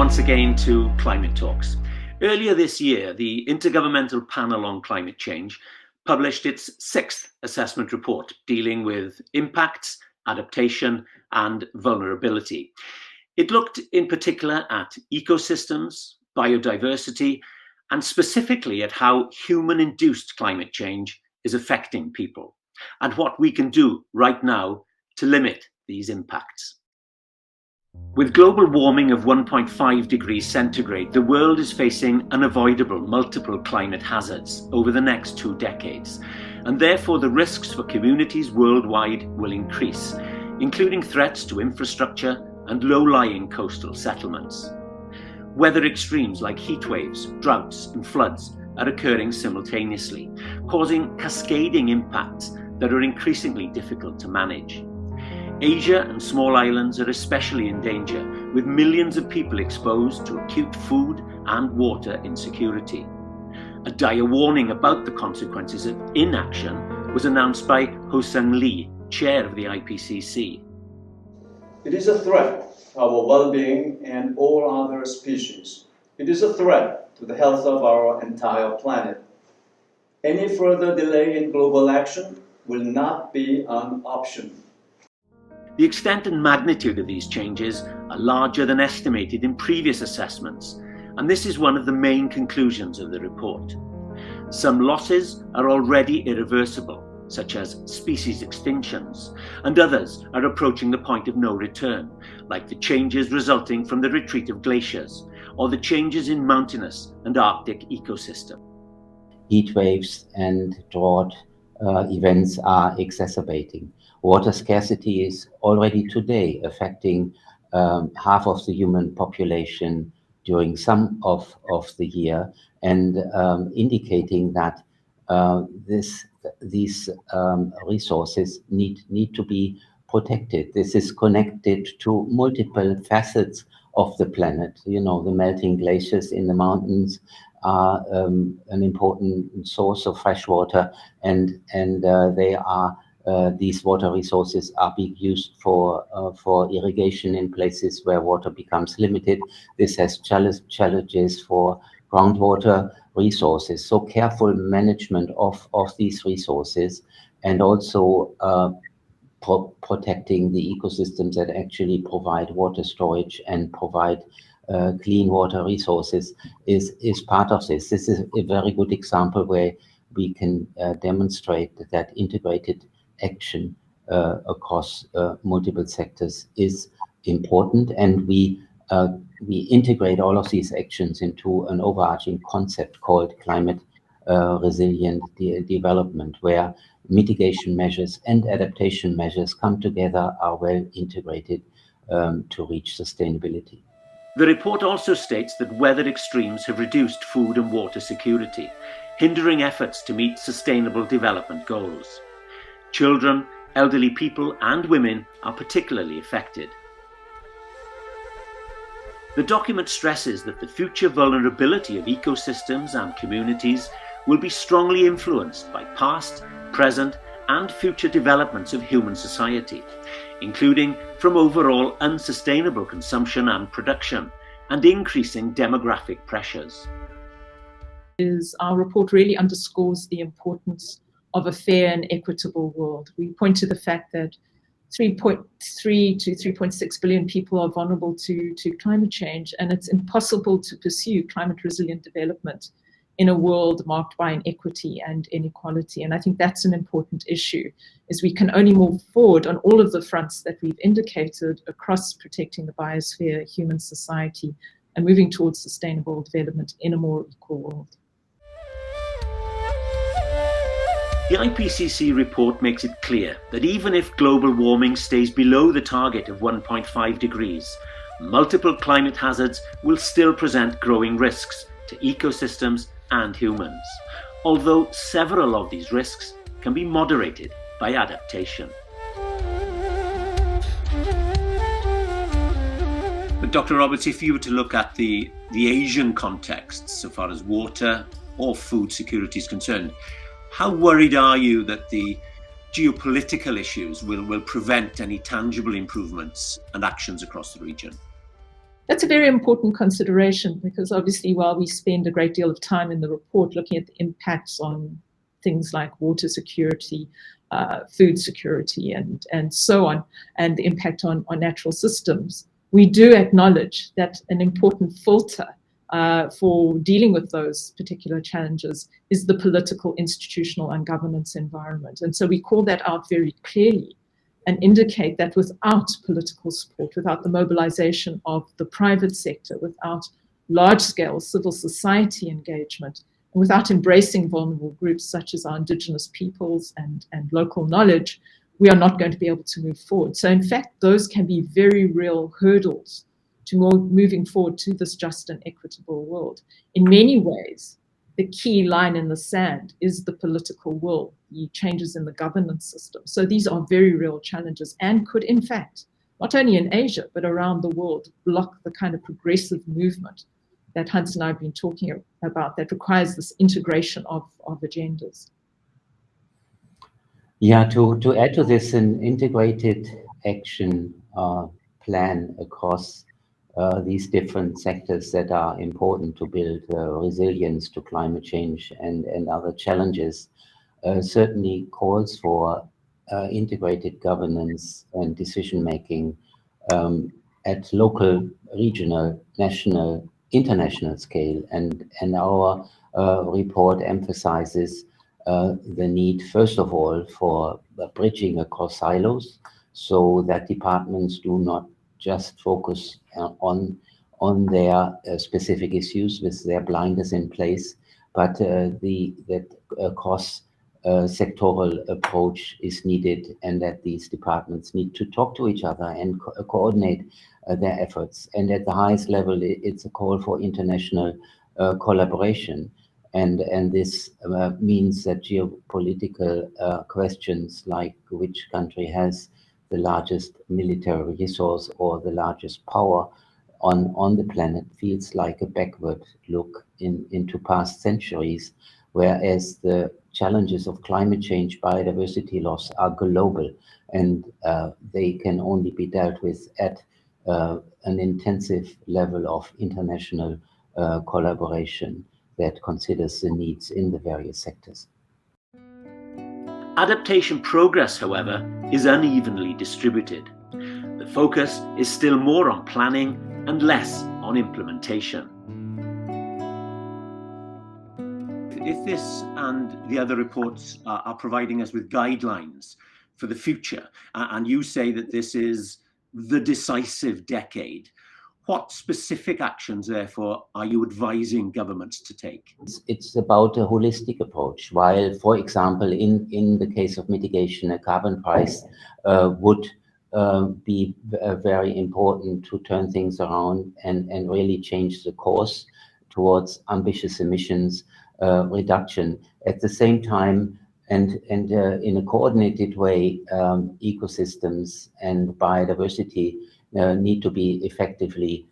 once again to Climate Talks. Earlier this year, the Intergovernmental Panel on Climate Change published its sixth assessment report dealing with impacts, adaptation, and vulnerability. It looked in particular at ecosystems, biodiversity, and specifically at how human-induced climate change is affecting people, and what we can do right now to limit these impacts. With global warming of 1.5 degrees centigrade, the world is facing unavoidable multiple climate hazards over the next 2 decades, and therefore the risks for communities worldwide will increase, including threats to infrastructure and low-lying coastal settlements. Weather extremes like heat waves, droughts, and floods are occurring simultaneously, causing cascading impacts that are increasingly difficult to manage. Asia and small islands are especially in danger, with millions of people exposed to acute food and water insecurity. A dire warning about the consequences of inaction was announced by Ho-Sung Lee, chair of the IPCC. It is a threat to our well-being and all other species. It is a threat to the health of our entire planet. Any further delay in global action will not be an option. The extent and magnitude of these changes are larger than estimated in previous assessments, and this is one of the main conclusions of the report. Some losses are already irreversible, such as species extinctions, and others are approaching the point of no return, like the changes resulting from the retreat of glaciers, or the changes in mountainous and Arctic ecosystems. Heat waves and drought events are exacerbating. Water scarcity is already today affecting half of the human population during some of the year, and indicating that these resources need to be protected. This is connected to multiple facets of the planet. You know, the melting glaciers in the mountains are an important source of fresh water, and they are these water resources are being used for irrigation in places where water becomes limited. This has challenges for groundwater resources. So careful management of these resources, and also protecting the ecosystems that actually provide water storage and provide clean water resources is part of this. This is a very good example where we can demonstrate that integrated action across multiple sectors is important, and we integrate all of these actions into an overarching concept called climate resilient development, where mitigation measures and adaptation measures come together, are well integrated to reach sustainability. The report also states that weather extremes have reduced food and water security, hindering efforts to meet sustainable development goals. Children, elderly people, and women are particularly affected. The document stresses that the future vulnerability of ecosystems and communities will be strongly influenced by past, present, and future developments of human society, including from overall unsustainable consumption and production, and increasing demographic pressures. Our report really underscores the importance of a fair and equitable world. We point to the fact that 3.3 to 3.6 billion people are vulnerable to climate change, and it's impossible to pursue climate resilient development in a world marked by inequity and inequality. And I think that's an important issue, is we can only move forward on all of the fronts that we've indicated across protecting the biosphere, human society, and moving towards sustainable development in a more equal world. The IPCC report makes it clear that even if global warming stays below the target of 1.5 degrees, multiple climate hazards will still present growing risks to ecosystems and humans, although several of these risks can be moderated by adaptation. But Dr. Roberts, if you were to look at the Asian context, so far as water or food security is concerned, how worried are you that the geopolitical issues will prevent any tangible improvements and actions across the region? That's a very important consideration, because obviously while we spend a great deal of time in the report looking at the impacts on things like water security, food security, and so on, and the impact on natural systems, we do acknowledge that an important filter for dealing with those particular challenges is the political, institutional, and governance environment. And so we call that out very clearly and indicate that without political support, without the mobilization of the private sector, without large-scale civil society engagement, and without embracing vulnerable groups such as our indigenous peoples and local knowledge, we are not going to be able to move forward. So in fact, those can be very real hurdles to moving forward to this just and equitable world. In many ways, the key line in the sand is the political will, the changes in the governance system. So these are very real challenges and could, in fact, not only in Asia, but around the world, block the kind of progressive movement that Hans and I have been talking about that requires this integration of agendas. Yeah, to add to this, an integrated action plan across these different sectors that are important to build resilience to climate change and other challenges certainly calls for integrated governance and decision-making at local, regional, national, international scale. And our report emphasizes the need, first of all, for bridging across silos so that departments do not just focus on their specific issues with their blinders in place, but that cross-sectoral approach is needed, and that these departments need to talk to each other and coordinate their efforts. And at the highest level, it's a call for international collaboration. And this means that geopolitical questions like which country has the largest military resource or the largest power on the planet feels like a backward look into past centuries, whereas the challenges of climate change, biodiversity loss are global, and they can only be dealt with at an intensive level of international collaboration that considers the needs in the various sectors. Adaptation progress, however, is unevenly distributed. The focus is still more on planning and less on implementation. If this and the other reports are providing us with guidelines for the future, and you say that this is the decisive decade, what specific actions, therefore, are you advising governments to take? It's about a holistic approach. While, for example, in the case of mitigation, a carbon price would be very important to turn things around and really change the course towards ambitious emissions reduction. At the same time, and in a coordinated way, ecosystems and biodiversity need to be effectively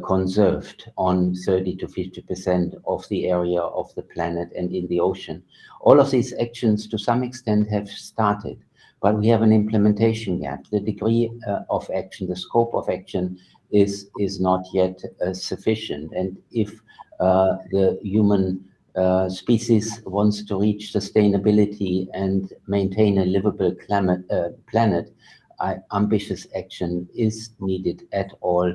conserved on 30 to 50% of the area of the planet and in the ocean. All of these actions to some extent have started, but we have an implementation gap. The degree of action, the scope of action is not yet sufficient. And if the human species wants to reach sustainability and maintain a livable planet, ambitious action is needed at all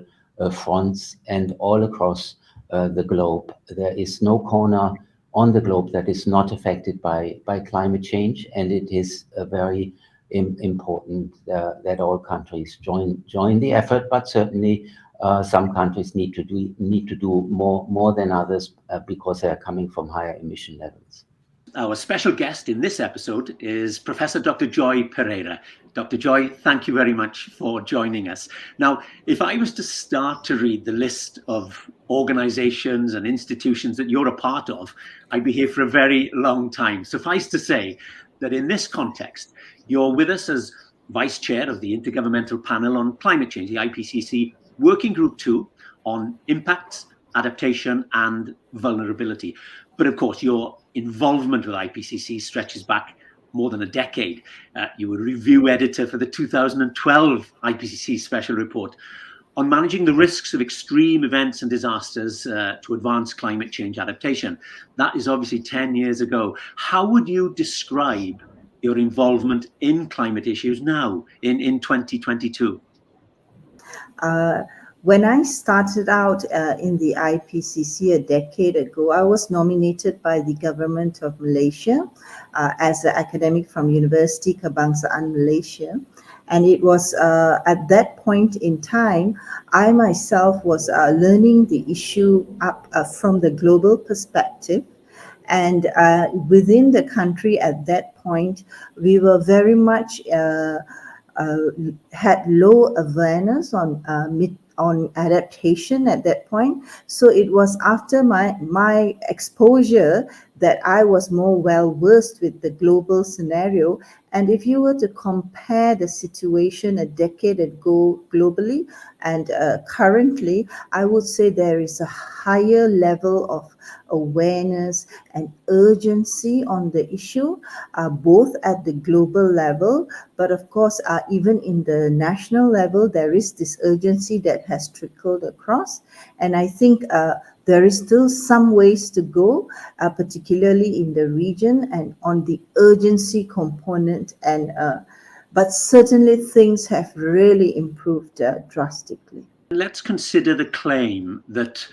fronts and all across the globe. There is no corner on the globe that is not affected by climate change, and it is very important that all countries join the effort. But certainly, some countries need to do more than others because they are coming from higher emission levels. Our special guest in this episode is Professor Dr. Joy Pereira. Dr. Joy, thank you very much for joining us. Now, if I was to start to read the list of organizations and institutions that you're a part of, I'd be here for a very long time. Suffice to say that in this context, you're with us as Vice Chair of the Intergovernmental Panel on Climate Change, the IPCC Working Group 2 on impacts, adaptation and vulnerability. But of course, your involvement with IPCC stretches back more than a decade. You were review editor for the 2012 IPCC special report. on managing the risks of extreme events and disasters to advance climate change adaptation. That is obviously 10 years ago. How would you describe your involvement in climate issues now in 2022? When I started out in the IPCC a decade ago, I was nominated by the government of Malaysia as an academic from University Kebangsaan Malaysia. And it was at that point in time, I myself was learning the issue up from the global perspective. And within the country at that point, we were very much had low awareness on adaptation at that point. So it was after my exposure that I was more well versed with the global scenario. And if you were to compare the situation a decade ago globally and currently, I would say there is a higher level of awareness and urgency on the issue, both at the global level, but of course, even in the national level, there is this urgency that has trickled across. And I think there is still some ways to go, particularly in the region and on the urgency component. And but certainly things have really improved drastically. Let's consider the claim that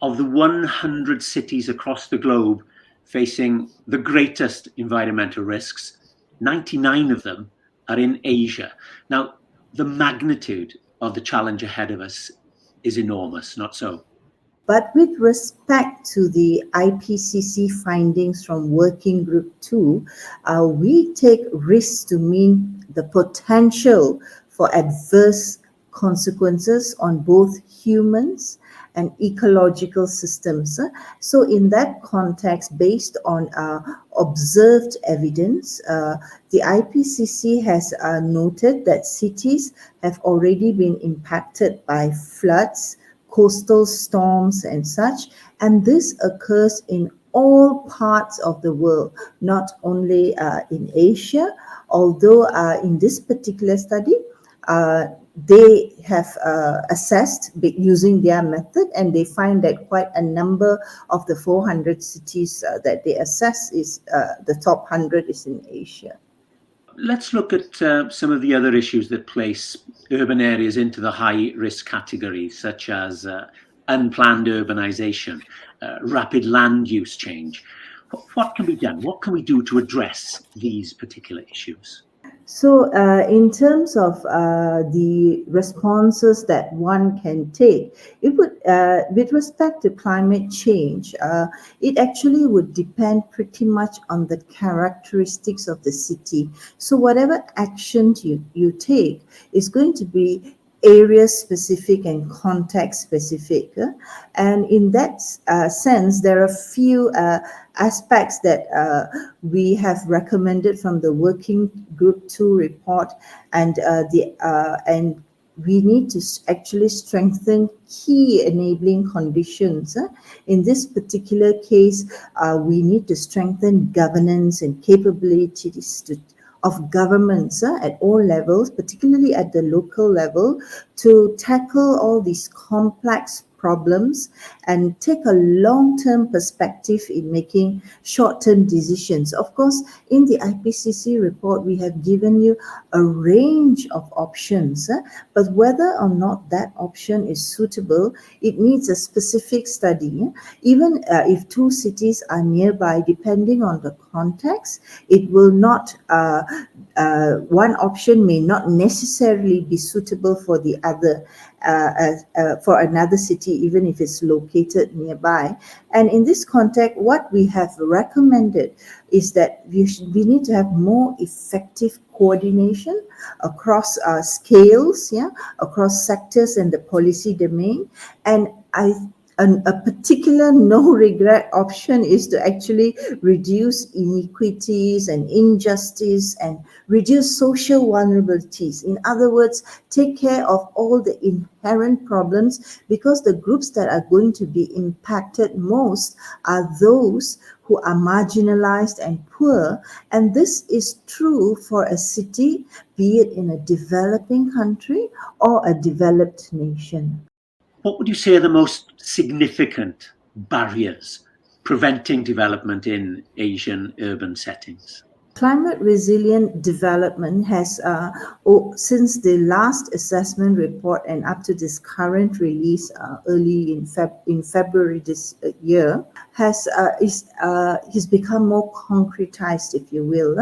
of the 100 cities across the globe facing the greatest environmental risks, 99 of them are in Asia. Now, the magnitude of the challenge ahead of us is enormous, not so? But with respect to the IPCC findings from Working Group 2, we take risks to mean the potential for adverse consequences on both humans and ecological systems. So in that context, based on observed evidence, the IPCC has noted that cities have already been impacted by floods, coastal storms and such, and this occurs in all parts of the world, not only in Asia, although in this particular study, they have assessed using their method, and they find that quite a number of the 400 cities that they assess is the top 100 is in Asia. Let's look at some of the other issues that place urban areas into the high risk category, such as unplanned urbanization, rapid land use change. What can be done? What can we do to address these particular issues? So in terms of the responses that one can take, it would, with respect to climate change, it actually would depend pretty much on the characteristics of the city. So whatever action you take is going to be area specific and context specific. And in that sense, there are few aspects that we have recommended from the Working Group 2 report, and we need to actually strengthen key enabling conditions. In this particular case, we need to strengthen governance and capabilities of governments at all levels, particularly at the local level, to tackle all these complex problems and take a long-term perspective in making short-term decisions. Of course, in the IPCC report, we have given you a range of options, but whether or not that option is suitable, it needs a specific study. Even if two cities are nearby, depending on the context, it will not, one option may not necessarily be suitable for the other, for another city, even if it's located nearby. And in this context, what we have recommended is that we need to have more effective coordination across scales, across sectors and the policy domain. And a particular no regret option is to actually reduce inequities and injustice and reduce social vulnerabilities. In other words, take care of all the inherent problems, because the groups that are going to be impacted most are those who are marginalized and poor. And this is true for a city, be it in a developing country or a developed nation. What would you say are the most significant barriers preventing development in Asian urban settings? Climate resilient development has, since the last assessment report and up to this current release early in February this year, has become more concretized, if you will.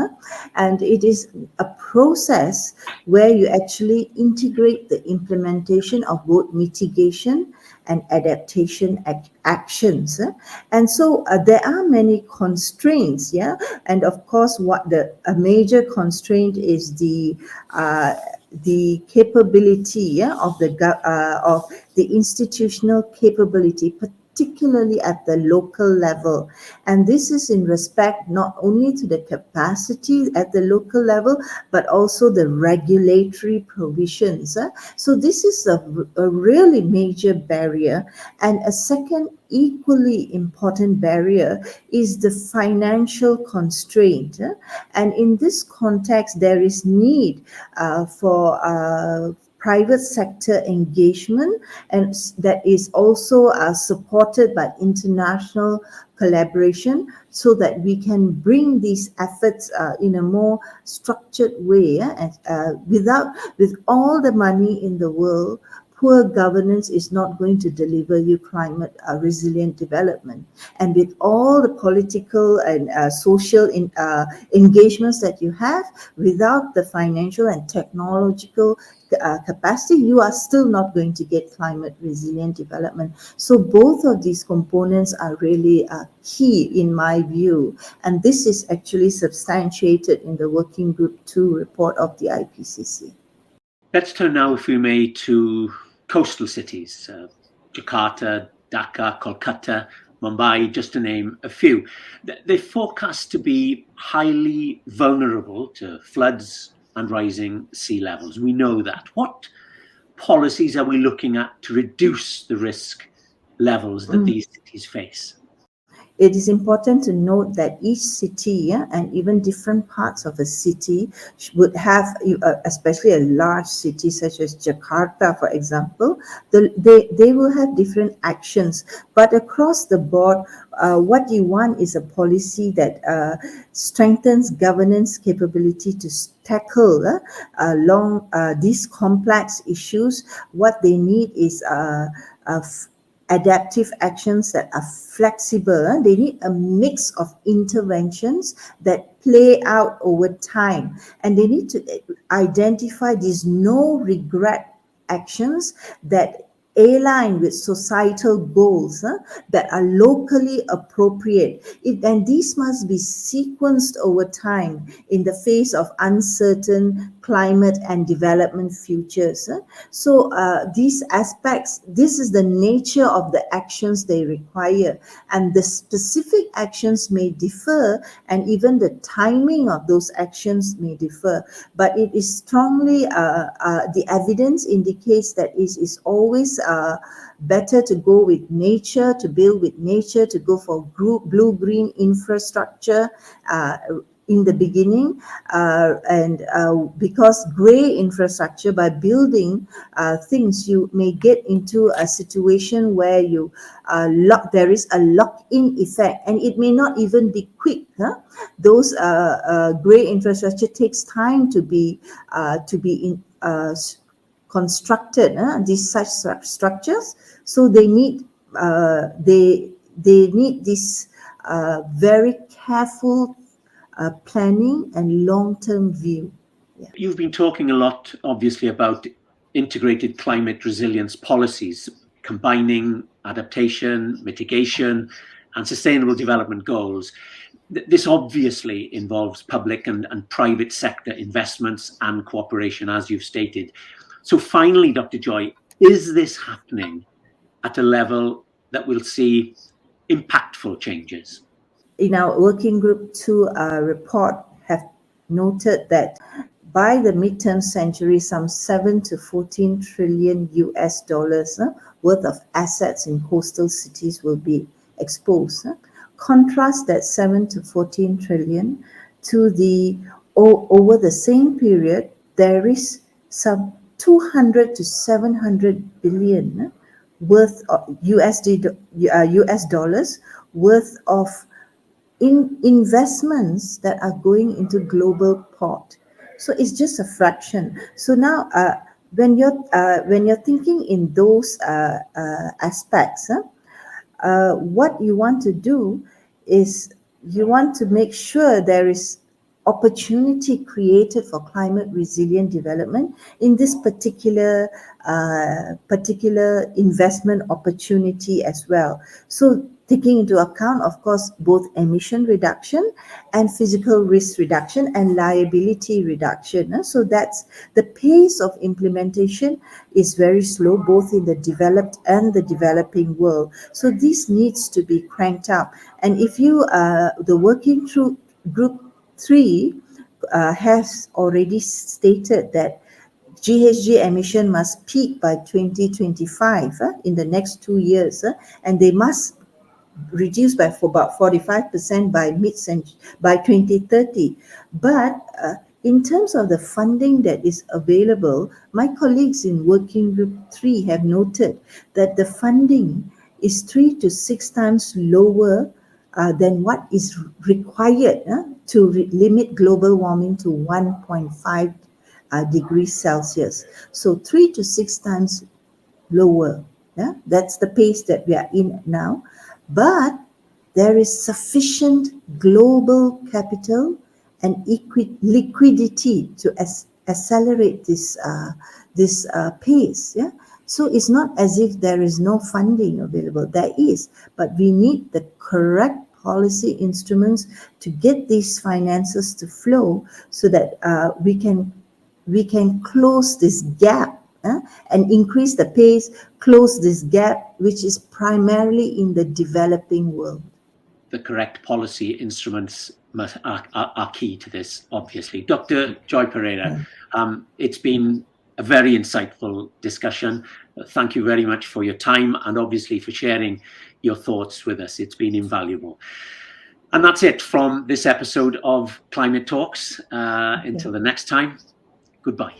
And it is a process where you actually integrate the implementation of both mitigation and adaptation actions. And so there are many constraints, and of course a major constraint is the capability of the institutional capability, particularly at the local level. And this is in respect not only to the capacity at the local level, but also the regulatory provisions. So this is a really major barrier. And a second equally important barrier is the financial constraint. And in this context, there is need for private sector engagement, and that is also supported by international collaboration, so that we can bring these efforts in a more structured way. With all the money in the world, poor governance is not going to deliver you climate resilient development. And with all the political and social engagements that you have, without the financial and technological capacity, you are still not going to get climate resilient development. So both of these components are really key in my view. And this is actually substantiated in the Working Group 2 report of the IPCC. Let's turn now, if we may, to coastal cities, Jakarta, Dhaka, Kolkata, Mumbai, just to name a few. They're forecast to be highly vulnerable to floods and rising sea levels. We know that. What policies are we looking at to reduce the risk levels that these cities face? It is important to note that each city and even different parts of a city would have, especially a large city such as Jakarta, for example, they will have different actions. But across the board, what you want is a policy that strengthens governance capability to tackle these complex issues. What they need is adaptive actions that are flexible. They need a mix of interventions that play out over time, and they need to identify these no regret actions that align with societal goals that are locally appropriate. And these must be sequenced over time in the face of uncertain climate and development futures. So these aspects, this is the nature of the actions they require, and the specific actions may differ, and even the timing of those actions may differ. But it is strongly, the evidence indicates that it is always better to go with nature, to build with nature, to go for blue-green infrastructure in the beginning, because grey infrastructure, by building things, you may get into a situation where you there is a lock-in effect, and it may not even be quick. Those grey infrastructure takes time to be constructed, these such structures. So they need this very careful planning and long-term view. Yeah. You've been talking a lot, obviously, about integrated climate resilience policies, combining adaptation, mitigation, and sustainable development goals. This obviously involves public and private sector investments and cooperation, as you've stated. So finally, Dr. Joy, is this happening at a level that we'll see impactful changes? In our working group 2 report have noted that by the midterm century, some 7 to 14 trillion US dollars worth of assets in coastal cities will be exposed. Contrast that 7 to 14 trillion to the over the same period, there is some 200 to 700 billion worth of US dollars worth of investments that are going into global port. So it's just a fraction. So now, when you're thinking in those aspects, what you want to do is you want to make sure there is opportunity created for climate resilient development in this particular investment opportunity as well. So taking into account, of course, both emission reduction and physical risk reduction and liability reduction. So that's the pace of implementation is very slow, both in the developed and the developing world. So this needs to be cranked up. And if you, the working through group 3 has already stated that GHG emission must peak by 2025 in the next 2 years, and they must reduce by about 45% by 2030. But in terms of the funding that is available, my colleagues in Working Group 3 have noted that the funding is 3 to 6 times lower than what is required to limit global warming to 1.5 degrees Celsius. So 3 to 6 times lower. Yeah? That's the pace that we are in now. But there is sufficient global capital and liquidity to accelerate this pace. Yeah? So it's not as if there is no funding available. There is, but we need the correct policy instruments to get these finances to flow so that we can close this gap and increase the pace, close this gap, which is primarily in the developing world. The correct policy instruments are key to this, obviously. Dr. Joy Pereira, it's been a very insightful discussion. Thank you very much for your time and obviously for sharing your thoughts with us. It's been invaluable. And that's it from this episode of Climate Talks. Until the next time, goodbye.